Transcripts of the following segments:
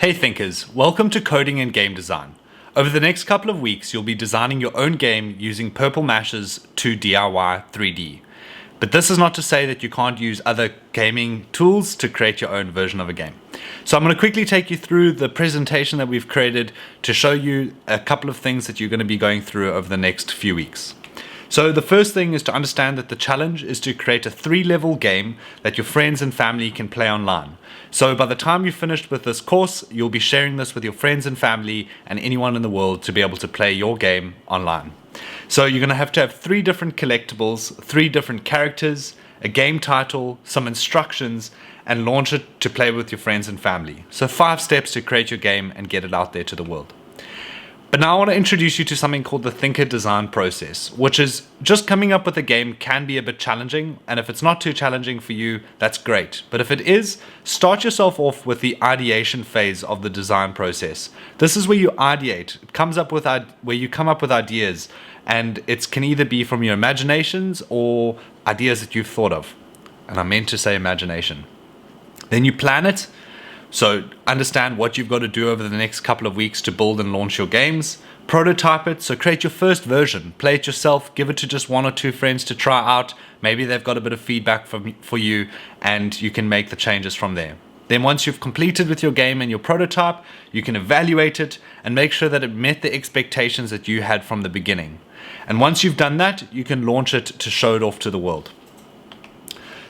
Hey thinkers, welcome to Coding and Game Design. Over the next couple of weeks, you'll be designing your own game using Purple Mash's 2DIY 3D. But this is not to say that you can't use other gaming tools to create your own version of a game. So I'm going to quickly take you through the presentation that we've created to show you a couple of things that you're going to be going through over the next few weeks. So the first thing is to understand that the challenge is to create a 3-level game that your friends and family can play online. So by the time you've finished with this course, you'll be sharing this with your friends and family and anyone in the world to be able to play your game online. So you're going to have 3 different collectibles, 3 different characters, a game title, some instructions, and launch it to play with your friends and family. So 5 steps to create your game and get it out there to the world. But now I want to introduce you to something called the thinker design process, which is just coming up with a game can be a bit challenging, and if it's not too challenging for you, that's great. But if it is, start yourself off with the ideation phase of the design process. This is where you ideate. It comes up with where you come up with ideas, and it can either be from your imaginations or ideas that you've thought of. And I meant to say imagination. Then you plan it. So understand what you've got to do over the next couple of weeks to build and launch your games. Prototype it, so create your first version. Play it yourself, give it to just 1 or 2 friends to try out. Maybe they've got a bit of feedback for you and you can make the changes from there. Then once you've completed with your game and your prototype, you can evaluate it and make sure that it met the expectations that you had from the beginning. And once you've done that, you can launch it to show it off to the world.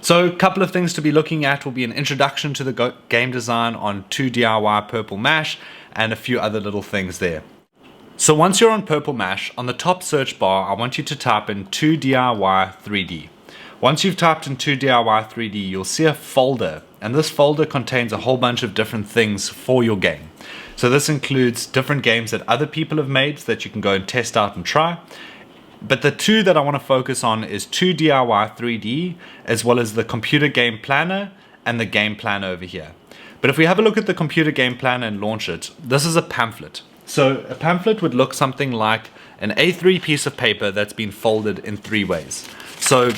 So a couple of things to be looking at will be an introduction to the game design on 2DIY Purple Mash and a few other little things there. So once you're on Purple Mash, on the top search bar, I want you to type in 2DIY 3D. Once you've typed in 2DIY 3D, you'll see a folder, and this folder contains a whole bunch of different things for your game. So this includes different games that other people have made so that you can go and test out and try. But the 2 that I want to focus on is 2DIY 3D, as well as the computer game planner and the game planner over here. But if we have a look at the computer game planner and launch it, this is a pamphlet. So a pamphlet would look something like an A3 piece of paper that's been folded in 3 ways. So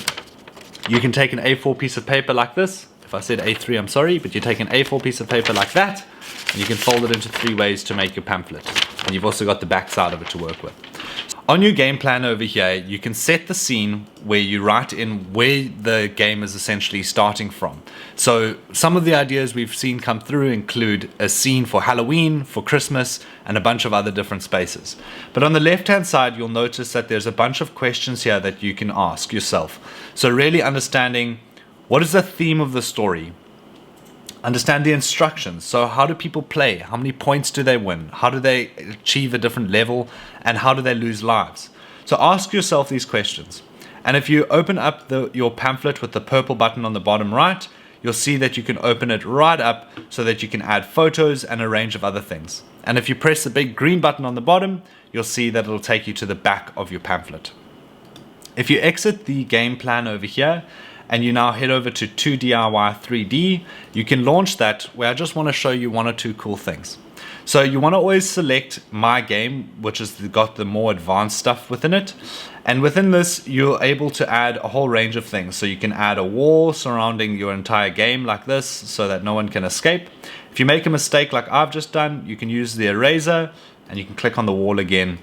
you can take an A4 piece of paper like this. If I said A3, I'm sorry, but you take an A4 piece of paper like that, and you can fold it into 3 ways to make your pamphlet. And you've also got the back side of it to work with. On your game plan over here, you can set the scene where you write in where the game is essentially starting from. So some of the ideas we've seen come through include a scene for Halloween, for Christmas, and a bunch of other different spaces. But on the left-hand side, you'll notice that there's a bunch of questions here that you can ask yourself. So really understanding what is the theme of the story? Understand the instructions. So how do people play? How many points do they win? How do they achieve a different level? And how do they lose lives? So ask yourself these questions. And if you open up your pamphlet with the purple button on the bottom right, you'll see that you can open it right up so that you can add photos and a range of other things. And if you press the big green button on the bottom, you'll see that it'll take you to the back of your pamphlet. If you exit the game plan over here, and you now head over to 2DIY 3D, you can launch that, where I just want to show you 1 or 2 cool things. So you want to always select My Game, which has got the more advanced stuff within it. And within this, you're able to add a whole range of things. So you can add a wall surrounding your entire game like this, so that no one can escape. If you make a mistake like I've just done, you can use the eraser, and you can click on the wall again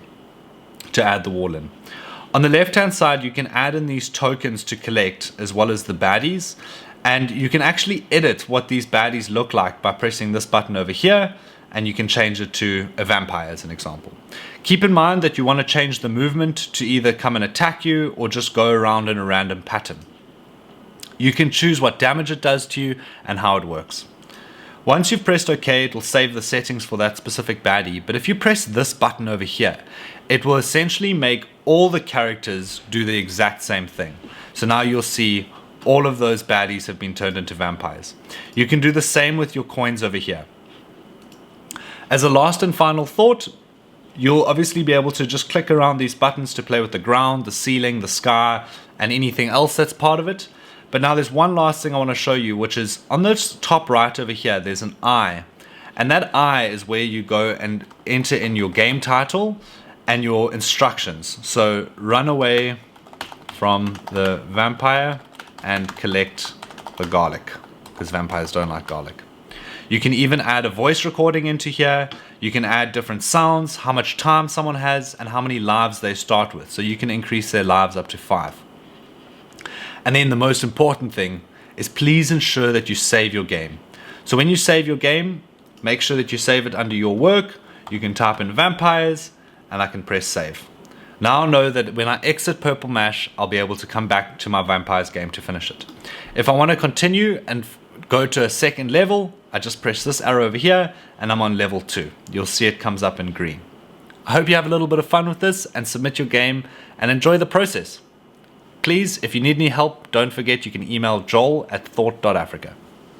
to add the wall in. On the left-hand side, you can add in these tokens to collect, as well as the baddies. And you can actually edit what these baddies look like by pressing this button over here, and you can change it to a vampire as an example. Keep in mind that you want to change the movement to either come and attack you or just go around in a random pattern. You can choose what damage it does to you and how it works. Once you've pressed OK, it will save the settings for that specific baddie. But if you press this button over here, it will essentially make all the characters do the exact same thing. So now you'll see all of those baddies have been turned into vampires. You can do the same with your coins over here. As a last and final thought, you'll obviously be able to just click around these buttons to play with the ground, the ceiling, the sky, and anything else that's part of it. But now there's one last thing I want to show you, which is on this top right over here, there's an eye. And that eye is where you go and enter in your game title and your instructions. So run away from the vampire and collect the garlic, because vampires don't like garlic. You can even add a voice recording into here. You can add different sounds, how much time someone has, and how many lives they start with. So you can increase their lives up to 5. And then the most important thing is please ensure that you save your game. So when you save your game, make sure that you save it under your work. You can type in vampires and I can press save. Now I know that when I exit Purple Mash, I'll be able to come back to my vampires game to finish it. If I want to continue and go to a second level, I just press this arrow over here and I'm on level 2. You'll see it comes up in green. I hope you have a little bit of fun with this and submit your game and enjoy the process. Please, if you need any help, don't forget you can email joel@thought.africa.